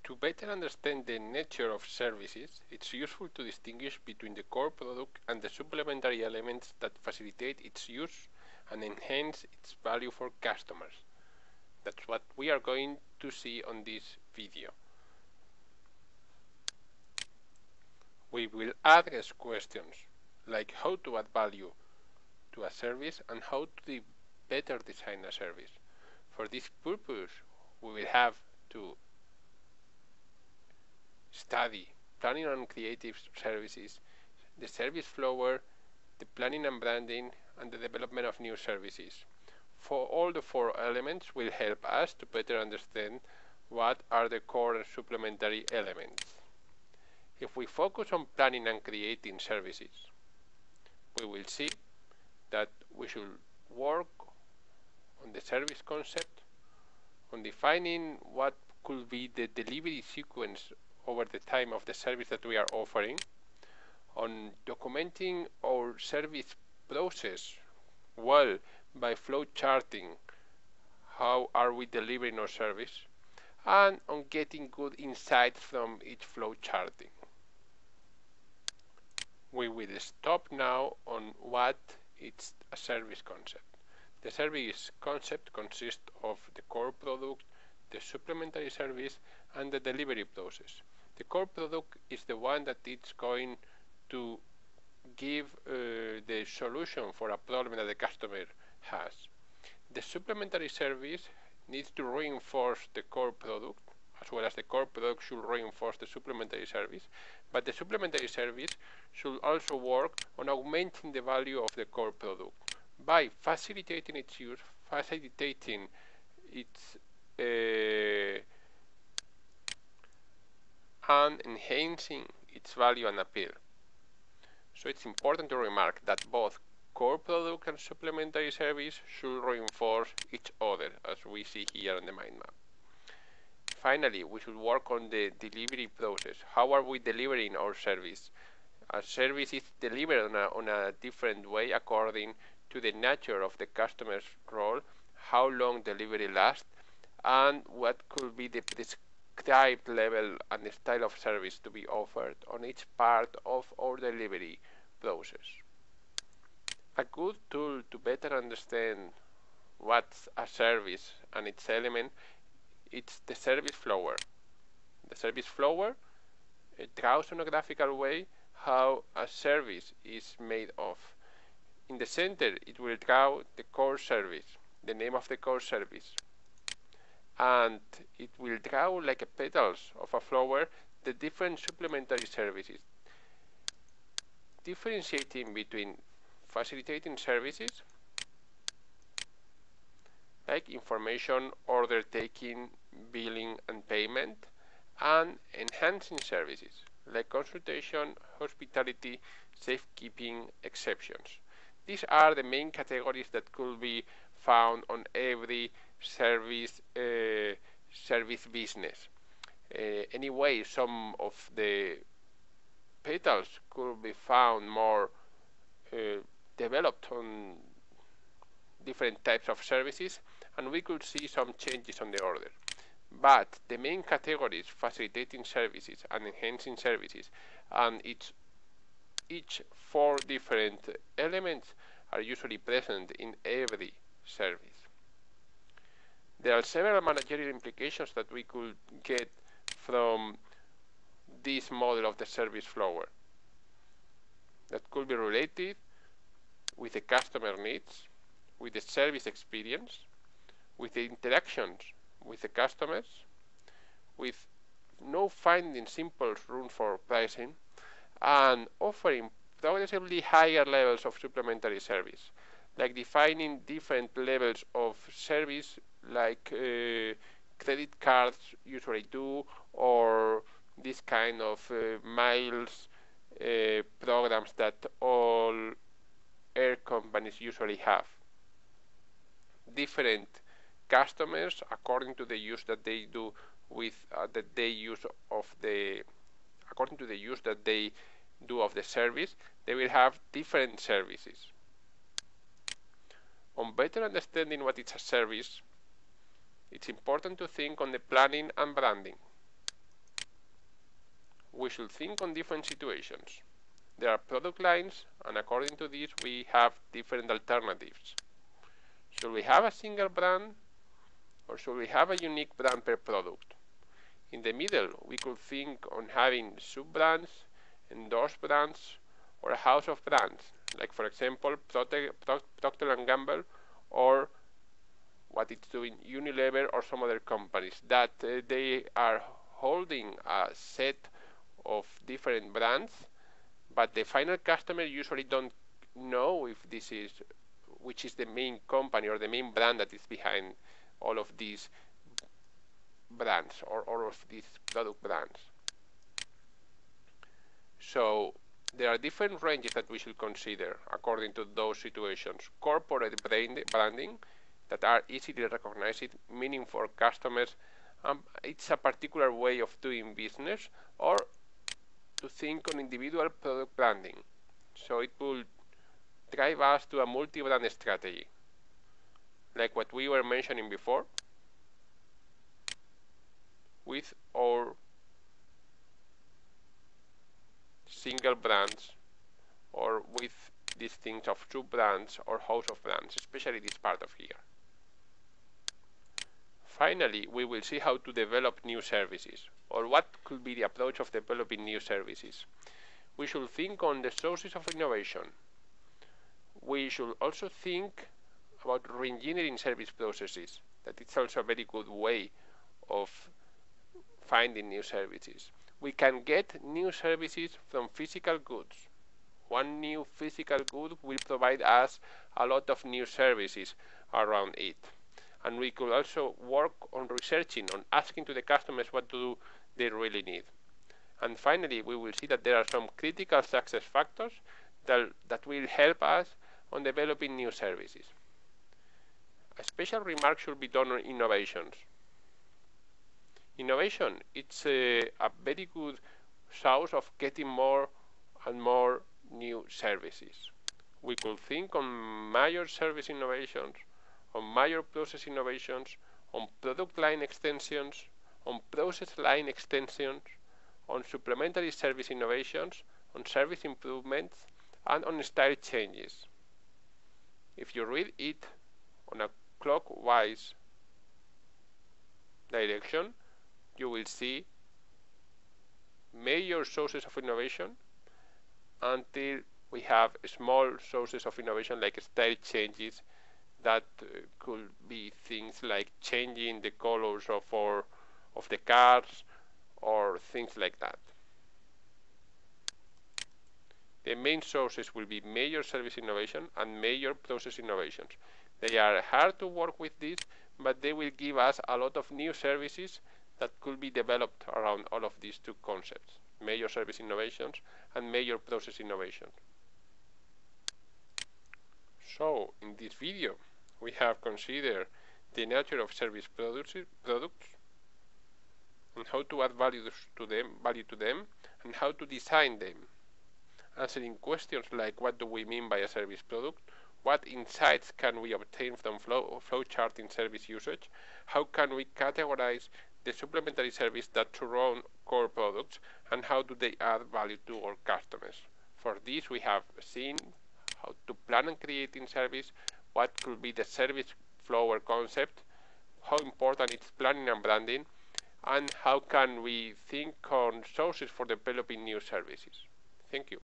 To better understand the nature of services, it's useful to distinguish between the core product and the supplementary elements that facilitate its use and enhance its value for customers. That's what we are going to see on this video. We will address questions like how to add value to a service and how to better design a service. For this purpose, we will have to study planning and creative services, the service flower, the planning and branding, and the development of new services. For all the four elements will help us to better understand what are the core and supplementary elements. If we focus on planning and creating services, we will see that we should work on the service concept, on defining what could be the delivery sequence over the time of the service that we are offering, on documenting our service process well by flow charting how are we delivering our service, and on getting good insights from each flow charting. We will stop now on what is a service concept. The service concept consists of the core product, the supplementary service, and the delivery process. The core product is the one that is going to give the solution for a problem that the customer has. The supplementary service needs to reinforce the core product, as well as the core product should reinforce the supplementary service, but the supplementary service should also work on augmenting the value of the core product by facilitating its use, facilitating its and enhancing its value and appeal. So it's important to remark that both core product and supplementary service should reinforce each other, as we see here on the mind map. Finally, we should work on the delivery process. How are we delivering our service? A service is delivered on a different way according to the nature of the customer's role, how long delivery lasts, and what could be the prescribed level and the style of service to be offered on each part of our delivery process. A good tool to better understand what's a service and its element, it's the service flower. The service flower draws in a graphical way how a service is made of. In the center, it will draw the core service, the name of the core service. And it will draw like a petals of a flower the different supplementary services, differentiating between facilitating services like information, order taking, billing and payment, and enhancing services like consultation, hospitality, safekeeping, exceptions. These are the main categories that could be found on every service business. Anyway, some of the petals could be found more developed on different types of services, and we could see some changes on the order. But the main categories, facilitating services and enhancing services, and each four different elements are usually present in every service. There are several managerial implications that we could get from this model of the service flower that could be related with the customer needs, with the service experience, with the interactions with the customers, with no finding simple room for pricing, and offering progressively higher levels of supplementary service, like defining different levels of service like credit cards usually do, or this kind of miles programs that all air companies usually have. Different customers, according to the use that they do with according to the use that they do of the service, they will have different services. On better understanding what is a service, it's important to think on the planning and branding. we should think on different situations. There are product lines, and according to this, we have different alternatives. Should we have a single brand, or should we have a unique brand per product? In the middle, we could think on having sub-brands, endorsed brands, or a house of brands, like for example Procter & Gamble, or what it's doing Unilever or some other companies, that they are holding a set of different brands, but the final customer usually don't know if this is which is the main company or the main brand that is behind all of these brands or all of these product brands. So there are different ranges that we should consider according to those situations. Corporate branding that are easily recognized, meaning for customers it's a particular way of doing business, or to think on individual product branding. So it will drive us to a multi-brand strategy, like what we were mentioning before, with our single brands, or with these things of sub-brands or house of brands, especially this part of here. Finally, we will see how to develop new services, or what could be the approach of developing new services. We should think on the sources of innovation. We should also think about re-engineering service processes. That it's also a very good way of finding new services. We can get new services from physical goods. One new physical good will provide us a lot of new services around it. And we could also work on researching, on asking to the customers what do they really need. And finally, we will see that there are some critical success factors that will help us on developing new services. A special remark should be done on innovations. Innovation, it's a very good source of getting more and more new services. We could think on major service innovations, on major process innovations, on product line extensions, on process line extensions, on supplementary service innovations, on service improvements, and on style changes. If you read it on a clockwise direction, you will see major sources of innovation until we have small sources of innovation like style changes that could be things like changing the colors of the cars or things like that. The main sources will be major service innovation and major process innovations. They are hard to work with this, but they will give us a lot of new services that could be developed around all of these two concepts, major service innovations and major process innovations. So, in this video, we have considered the nature of service products and how to add value to them, and how to design them, answering questions like what do we mean by a service product, what insights can we obtain from flowchart in service usage, how can we categorize the supplementary service that surround core products, and how do they add value to our customers. For this, we have seen how to plan and create in service, what could be the service flow or concept, how important is planning and branding, and how can we think on sources for developing new services. Thank you.